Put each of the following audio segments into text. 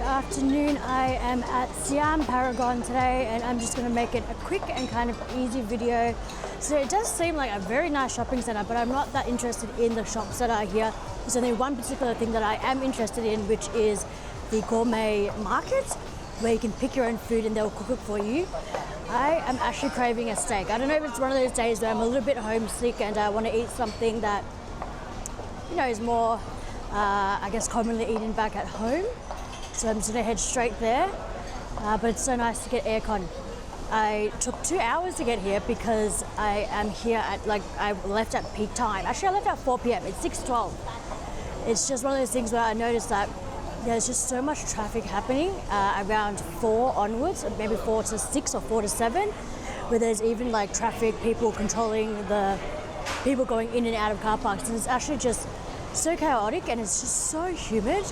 afternoon. I am at Siam Paragon today and I'm just going to make it a quick and kind of easy video. So it does seem like a very nice shopping center, but I'm not that interested in the shops that are here. There's only one particular thing that I am interested in, which is the gourmet market, where you can pick your own food and they'll cook it for you. I am actually craving a steak. I don't know if it's one of those days where I'm a little bit homesick and I want to eat something that, you know, is more, I guess, commonly eaten back at home. So I'm just gonna head straight there, but it's so nice to get aircon. I took 2 hours to get here because I am here at, I left at peak time. Actually, I left at 4 p.m. It's 6:12. It's just one of those things where I noticed that there's just so much traffic happening around 4 onwards, maybe 4 to 6 or 4 to 7, where there's even like traffic, people controlling the people going in and out of car parks. And it's actually just so chaotic and it's just so humid.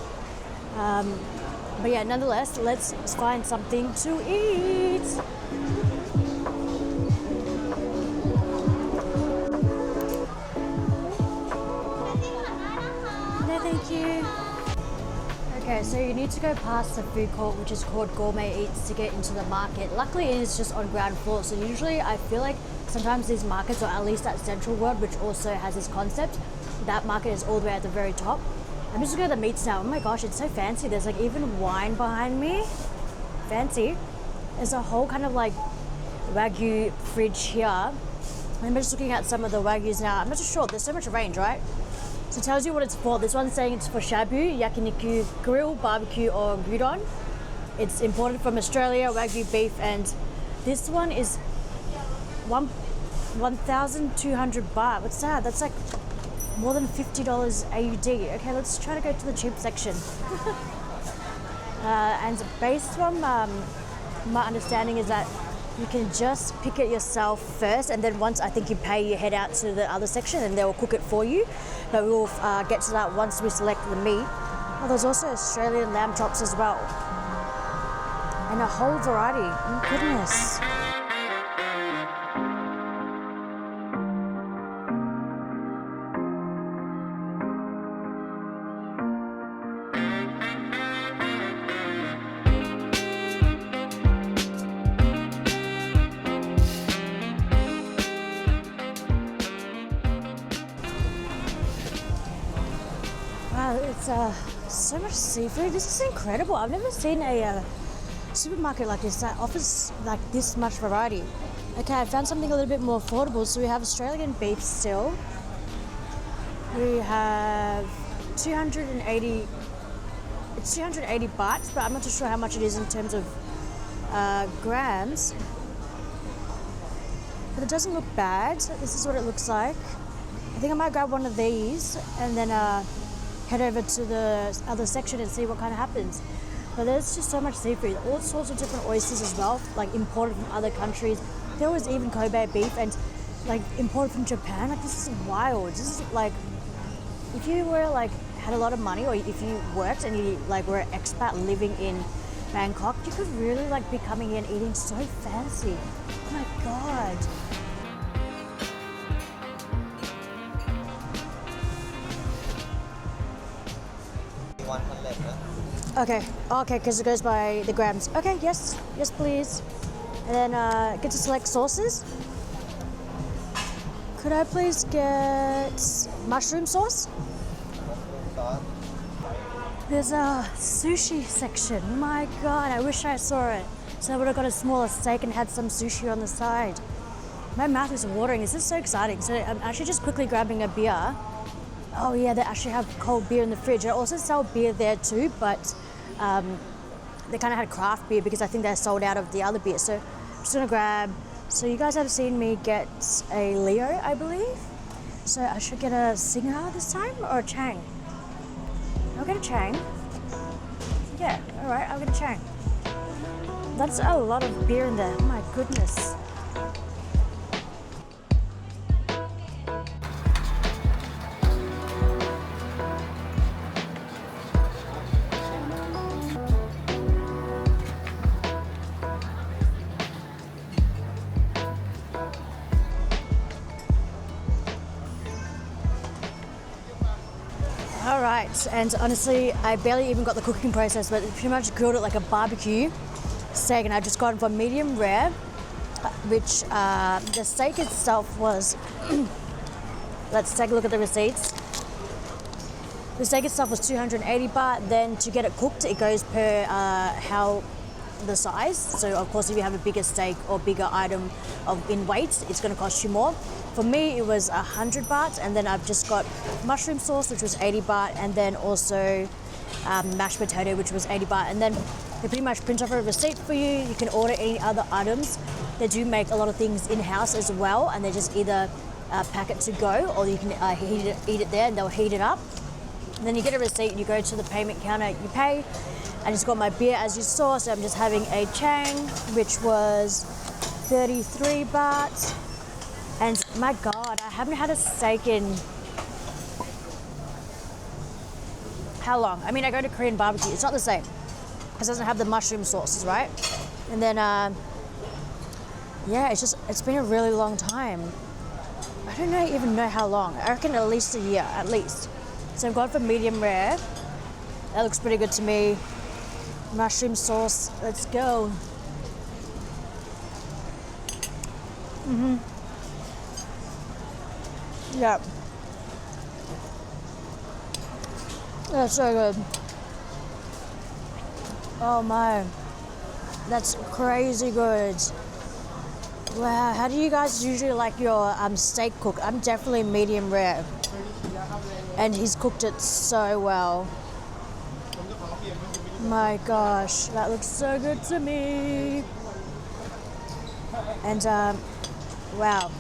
But yeah, nonetheless, let's find something to eat. No, thank you. Okay, so you need to go past the food court, which is called Gourmet Eats, to get into the market. Luckily, it is just on ground floor. So usually I feel like sometimes these markets, or at least at Central World, which also has this concept, that market is all the way at the very top. I'm just looking at the meats now. Oh my gosh, it's so fancy. There's like even wine behind me. Fancy. There's a whole kind of like Wagyu fridge here. I'm just looking at some of the Wagyus now. I'm not too sure. There's so much range, right? So it tells you what it's for. This one's saying it's for shabu, yakiniku, grill, barbecue, or gyudon. It's imported from Australia, Wagyu beef, and this one is 1,200 baht. What's that? That's like more than $50 AUD. Okay, let's try to go to the cheap section. And based on my understanding is that you can just pick it yourself first, and then once I think you pay, you head out to the other section and they will cook it for you. But we will get to that once we select the meat. Oh, there's also Australian lamb chops as well. And a whole variety. Oh, goodness. Wow, it's so much seafood. This is incredible. I've never seen a supermarket like this that offers like this much variety. Okay, I found something a little bit more affordable. So we have Australian beef still. We have 280. It's 280 bahts, but I'm not too sure how much it is in terms of grams. But it doesn't look bad. This is what it looks like. I think I might grab one of these and then head over to the other section and see what kind of happens. But there's just so much seafood, all sorts of different oysters as well, like imported from other countries. There was even Kobe beef and like imported from Japan. Like, this is wild. This is like, if you were like had a lot of money, or if you worked and you like were an expat living in Bangkok, you could really like be coming here and eating so fancy. Oh my God. Okay, because it goes by the grams. Okay, yes, please. And then get to select sauces. Could I please get mushroom sauce? There's a sushi section. My God, I wish I saw it. So I would have got a smaller steak and had some sushi on the side. My mouth is watering. This is so exciting. So I'm actually just quickly grabbing a beer. Oh yeah, they actually have cold beer in the fridge. They also sell beer there too, but they kind of had craft beer because I think they're sold out of the other beer. So I'm just gonna grab, so you guys have seen me get a Leo, I believe. So I should get a Singer this time, or a Chang? I'll get a Chang. Yeah, all right, I'll get a Chang. That's a lot of beer in there, oh my goodness. All right, and honestly, I barely even got the cooking process, but pretty much grilled it like a barbecue steak, and I've just gone for medium rare, which the steak itself was, let's take a look at the receipts. The steak itself was 280 baht, then to get it cooked, it goes per how the size. So of course, if you have a bigger steak or bigger item in weight, it's going to cost you more. For me, it was 100 baht, and then I've just got mushroom sauce, which was 80 baht, and then also mashed potato, which was 80 baht. And then they pretty much print off a receipt for you. You can order any other items. They do make a lot of things in-house as well, and they just either pack it to go, or you can eat it there, and they'll heat it up. And then you get a receipt, you go to the payment counter, you pay. I just got my beer as you saw, so I'm just having a Chang, which was 33 baht. And my God, I haven't had a steak in how long? I mean, I go to Korean barbecue, it's not the same. It doesn't have the mushroom sauces, right? And then, yeah, it's been a really long time. I don't even know how long. I reckon at least a year, at least. So I've gone for medium rare. That looks pretty good to me. Mushroom sauce, let's go. Yeah. That's so good. Oh my. That's crazy good. Wow, how do you guys usually like your steak cooked? I'm definitely medium rare. And he's cooked it so well. My gosh, that looks so good to me. And wow,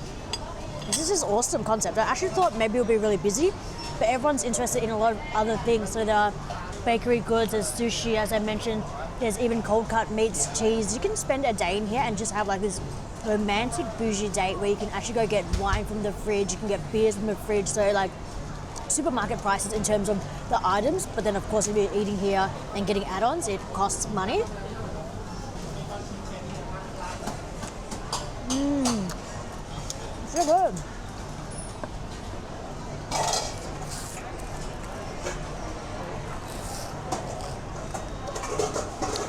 this is just awesome concept. I actually thought maybe it would be really busy, but everyone's interested in a lot of other things. So there are bakery goods, there's sushi, as I mentioned. There's even cold cut meats, cheese. You can spend a day in here and just have like this romantic bougie date where you can actually go get wine from the fridge. You can get beers from the fridge. So like supermarket prices in terms of the items, but then of course if you're eating here and getting add-ons, it costs money. So good.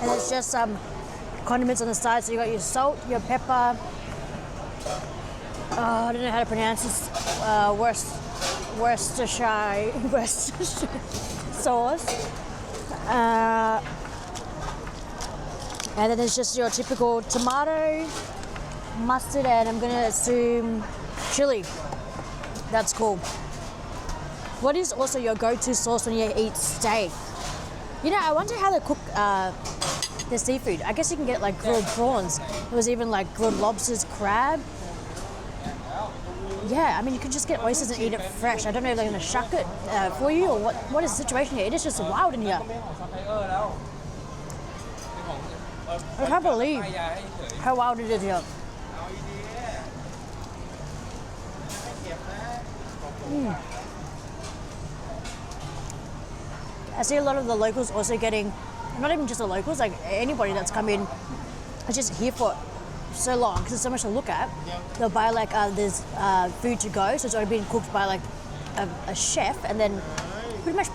And it's just condiments on the side. So you got your salt, your pepper. I don't know how to pronounce this. Worcestershire sauce. And then there's just your typical tomato, mustard, and I'm gonna assume chili. That's cool. What is also your go-to sauce when you eat steak? You know, I wonder how they cook the seafood. I guess you can get like grilled prawns. There was even like grilled lobsters, crab. Yeah, I mean, you could just get oysters and eat it fresh. I don't know if they're going to shuck it for you or what is the situation here. It is just wild in here. I can't believe how wild it is here. I see a lot of the locals also getting, not even just the locals, like anybody that's come in is just here for so long because there's so much to look at. They'll buy like there's food to go, so it's already been cooked by like a chef, and then pretty much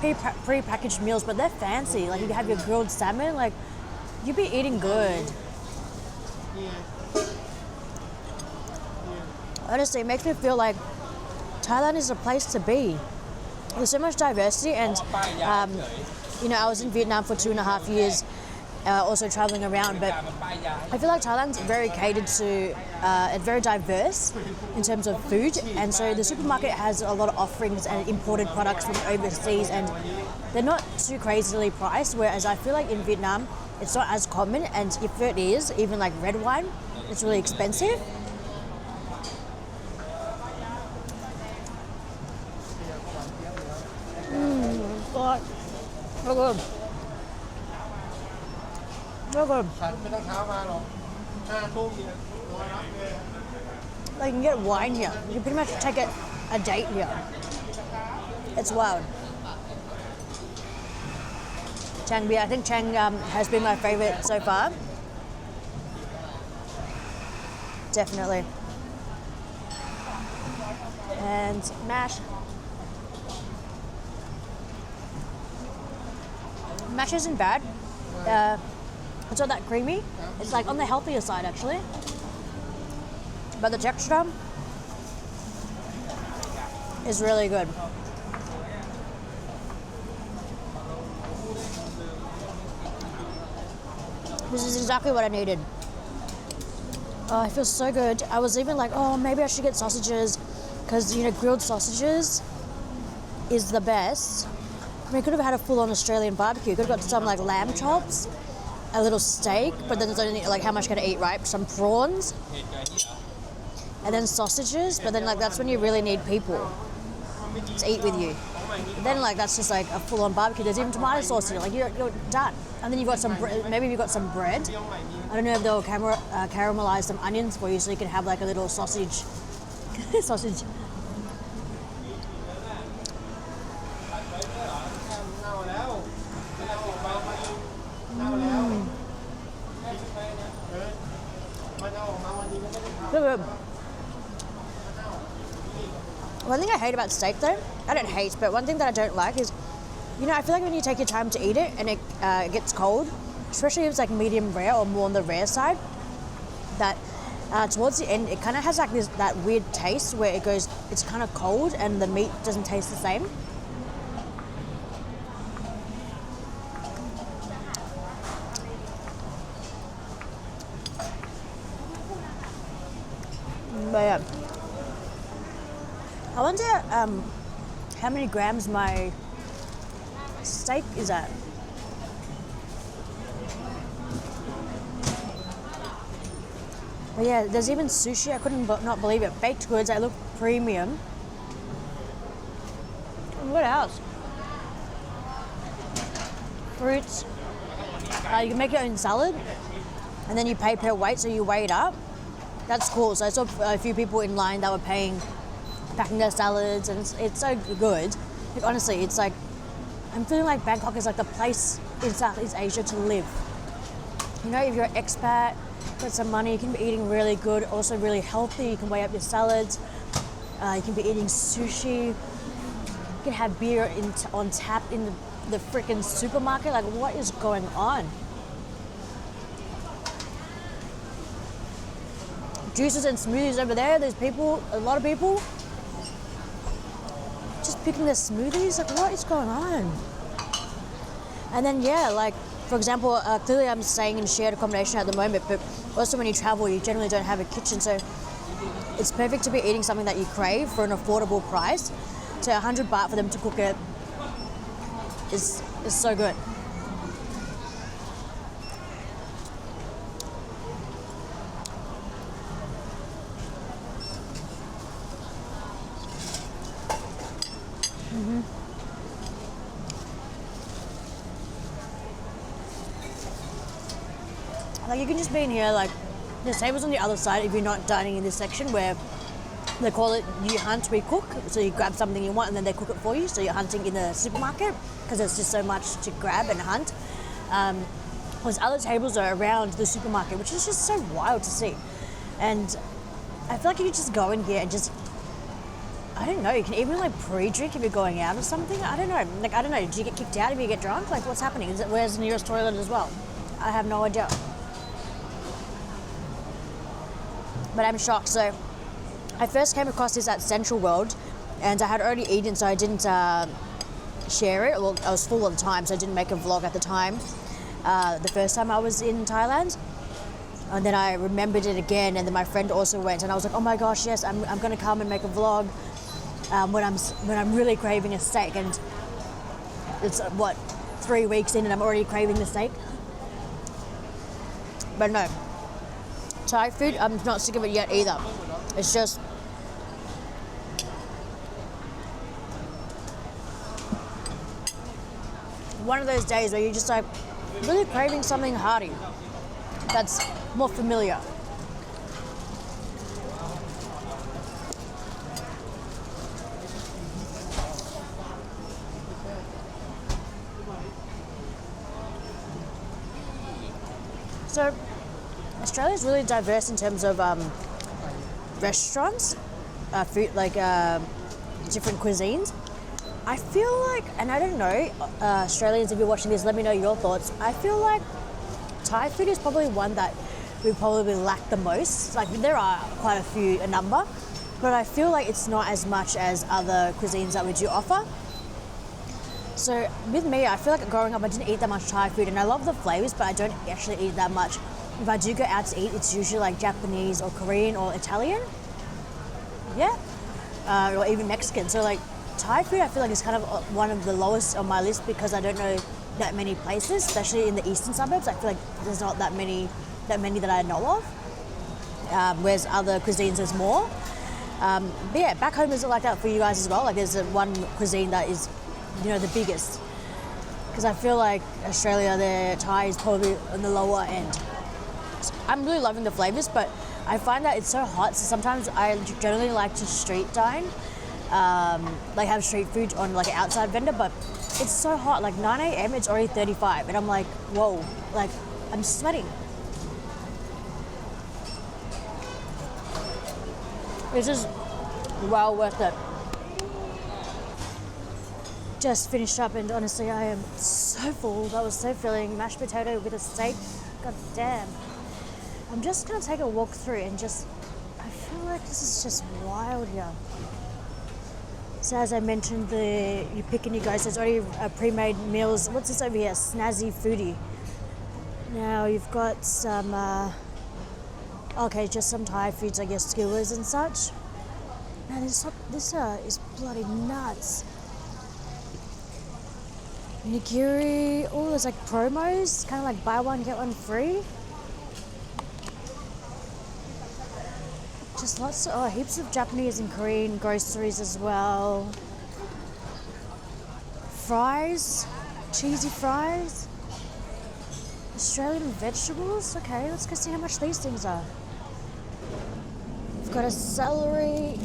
pre-packaged meals, but they're fancy. Like you have your grilled salmon, like you'd be eating good. Honestly, it makes me feel like Thailand is a place to be. There's so much diversity, and you know, I was in Vietnam for 2.5 years, also traveling around, but I feel like Thailand's very catered to and very diverse in terms of food, and so the supermarket has a lot of offerings and imported products from overseas, and they're not too crazily priced, whereas I feel like in Vietnam it's not as common, and if it is, even like red wine, it's really expensive. God. So good. So good. Like you can get wine here. You can pretty much take a date here. It's wild. Chang beer. I think Chang has been my favorite so far. Definitely. And mash. Mash isn't bad. It's not that creamy. It's like on the healthier side actually. But the texture is really good. This is exactly what I needed. Oh, it feels so good. I was even like, oh, maybe I should get sausages because, you know, grilled sausages is the best. I mean, I could have had a full-on Australian barbecue. Could have got some like lamb chops, a little steak, but then there's only like how much can I eat, right? Some prawns, and then sausages. But then like that's when you really need people to eat with you. Then like that's just like a full-on barbecue. There's even tomato sauce in it. Like you're done. And then you've got some maybe you've got some bread. I don't know if they'll caramelize some onions for you, so you can have like a little sausage. Sausage. Good. One thing I hate about steak though, I don't hate, but one thing that I don't like is, you know, I feel like when you take your time to eat it and it gets cold, especially if it's like medium rare or more on the rare side, that towards the end it kind of has like that weird taste where it goes, it's kind of cold and the meat doesn't taste the same. But yeah, I wonder how many grams my steak is at. But yeah, there's even sushi. I couldn't not believe it. Baked goods, they look premium. And what else? Fruits. You can make your own salad, and then you pay per weight, so you weigh it up. That's cool. So I saw a few people in line that were packing their salads, and it's so good. Like, honestly, it's like, I'm feeling like Bangkok is like the place in Southeast Asia to live. You know, if you're an expat, got some money, you can be eating really good, also really healthy. You can weigh up your salads. You can be eating sushi. You can have beer on tap in the freaking supermarket. Like, what is going on? Juices and smoothies over there. There's people, a lot of people, just picking their smoothies. Like, what is going on? And then, yeah, like, for example, clearly I'm staying in shared accommodation at the moment, but also when you travel, you generally don't have a kitchen, so it's perfect to be eating something that you crave for an affordable price. So 100 baht for them to cook it is so good. Like, you can just be in here, like, there's tables on the other side if you're not dining in this section where they call it you hunt, we cook. So you grab something you want and then they cook it for you. So you're hunting in the supermarket because there's just so much to grab and hunt. Whereas other tables are around the supermarket, which is just so wild to see. And I feel like you can just go in here and just, I don't know, you can even like pre-drink if you're going out or something. I don't know. Like, I don't know. Do you get kicked out if you get drunk? Like, what's happening? Where's the nearest toilet as well? I have no idea. But I'm shocked. So I first came across this at Central World and I had already eaten, so I didn't share it. Well, I was full on time, so I didn't make a vlog at the time. The first time I was in Thailand. And then I remembered it again, and then my friend also went, and I was like, oh my gosh, yes, I'm going to come and make a vlog when I'm really craving a steak. And it's, 3 weeks in and I'm already craving the steak. But no. Thai food, I'm not sick of it yet either. It's just one of those days where you're just like really craving something hearty that's more familiar. So Australia is really diverse in terms of restaurants, food, like different cuisines. I feel like, and I don't know, Australians, if you're watching this, let me know your thoughts. I feel like Thai food is probably one that we probably lack the most. Like there are quite a number, but I feel like it's not as much as other cuisines that we do offer. So with me, I feel like growing up, I didn't eat that much Thai food, and I love the flavors, but I don't actually eat that much. If I do go out to eat, it's usually like Japanese or Korean or Italian. Yeah. Or even Mexican. So like Thai food, I feel like is kind of one of the lowest on my list because I don't know that many places, especially in the eastern suburbs. I feel like there's not that many that I know of. Whereas other cuisines there's more. But yeah, back home is it like that for you guys as well? Like there's one cuisine that is, the biggest. Because I feel like Australia, their Thai is probably on the lower end. So I'm really loving the flavors, but I find that it's so hot, so sometimes I generally like to street dine, like have street food on like an outside vendor, but it's so hot, like 9 a.m. it's already 35, and I'm like, whoa, like I'm sweating. This is well worth it. Just finished up, and honestly I am so full. That was so filling. Mashed potato with a steak, god damn. I'm just gonna take a walk through and I feel like this is just wild here. So as I mentioned, you pick and you go, so there's already pre-made meals. What's this over here? Snazzy foodie. Now you've got some, just some Thai foods, I guess, skewers and such. Now this is bloody nuts. Nigiri, oh, there's like promos, kind of like buy one, get one free. Just heaps of Japanese and Korean groceries as well. Fries, cheesy fries. Australian vegetables, okay, let's go see how much these things are. We've got a celery,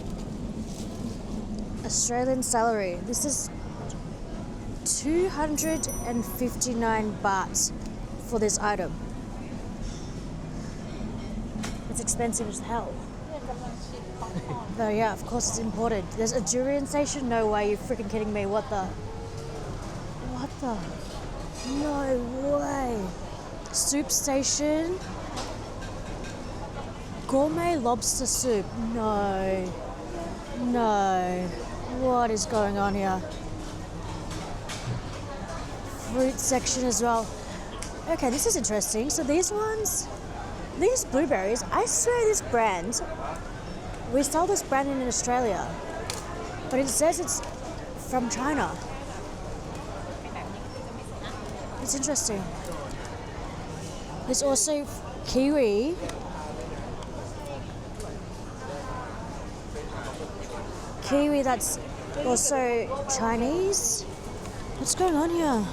Australian celery. This is 259 baht for this item. It's expensive as hell. But yeah, of course it's imported. There's a durian station? No way, you're freaking kidding me. What the? No way. Soup station. Gourmet lobster soup. No. What is going on here? Fruit section as well. Okay, this is interesting. So these blueberries, I swear this brand, we sell this brand in Australia, but it says it's from China. It's interesting. There's also kiwi. Kiwi that's also Chinese. What's going on here?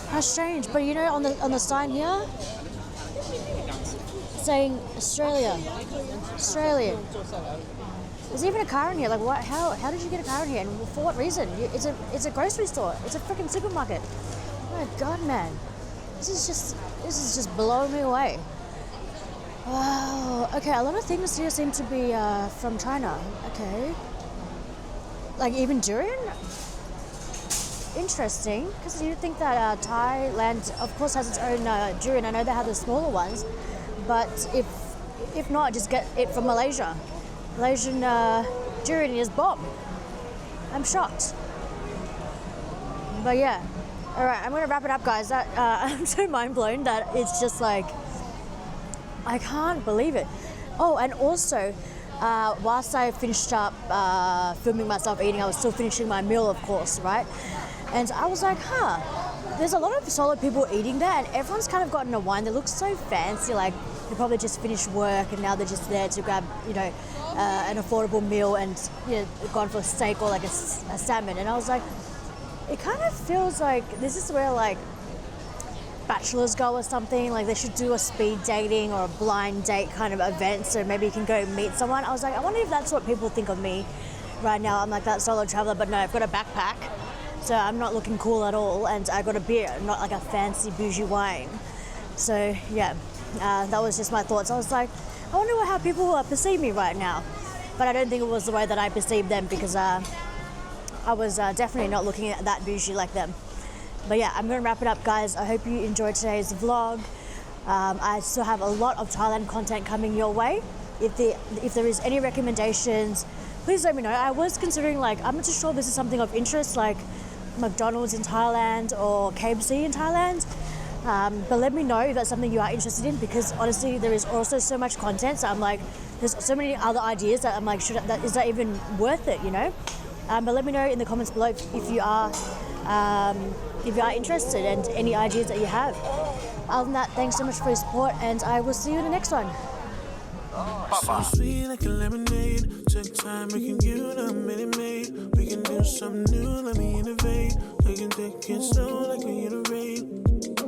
How strange. But on the sign here, saying Australia. Australian. There's even a car in here. Like what? How did you get a car in here? And for what reason? It's a grocery store. It's a freaking supermarket. Oh my god, man. This is just blowing me away. Wow. Okay, a lot of things here seem to be from China. Okay. Like even durian. Interesting, because you'd think that Thailand, of course, has its own durian. I know they have the smaller ones, but if not, just get it from Malaysia. Malaysian durian is bomb. I'm shocked. But yeah, all right, I'm gonna wrap it up, guys. I'm so mind blown that it's just like, I can't believe it. Oh, and also, whilst I finished up filming myself eating, I was still finishing my meal, of course, right? And I was like, there's a lot of solid people eating there, and everyone's kind of gotten a wine that looks so fancy, like they probably just finished work and now they're just there to grab, an affordable meal and gone for a steak or like a salmon. And I was like, it kind of feels like this is where like bachelors go or something. Like they should do a speed dating or a blind date kind of event, so maybe you can go meet someone. I was like, I wonder if that's what people think of me right now. I'm like that solo traveler, but no, I've got a backpack. So I'm not looking cool at all, and I got a beer, not like a fancy bougie wine. So yeah, that was just my thoughts. I was like, I wonder how people perceive me right now. But I don't think it was the way that I perceived them, because I was definitely not looking at that bougie like them. But yeah, I'm going to wrap it up, guys. I hope you enjoyed today's vlog. I still have a lot of Thailand content coming your way. If there is any recommendations, please let me know. I was considering, like, I'm not too sure if this is something of interest, like McDonald's in Thailand or KFC in Thailand. But let me know if that's something you are interested in, because honestly, there is also so much content. So I'm like, there's so many other ideas that I'm like, is that even worth it, you know? But let me know in the comments below if you are interested and any ideas that you have. Other than that, thanks so much for your support, and I will see you in the next one. So sweet like a lemonade. Take time, we can give it a minute, mate. We can do something new, let me innovate. We can take it slow like a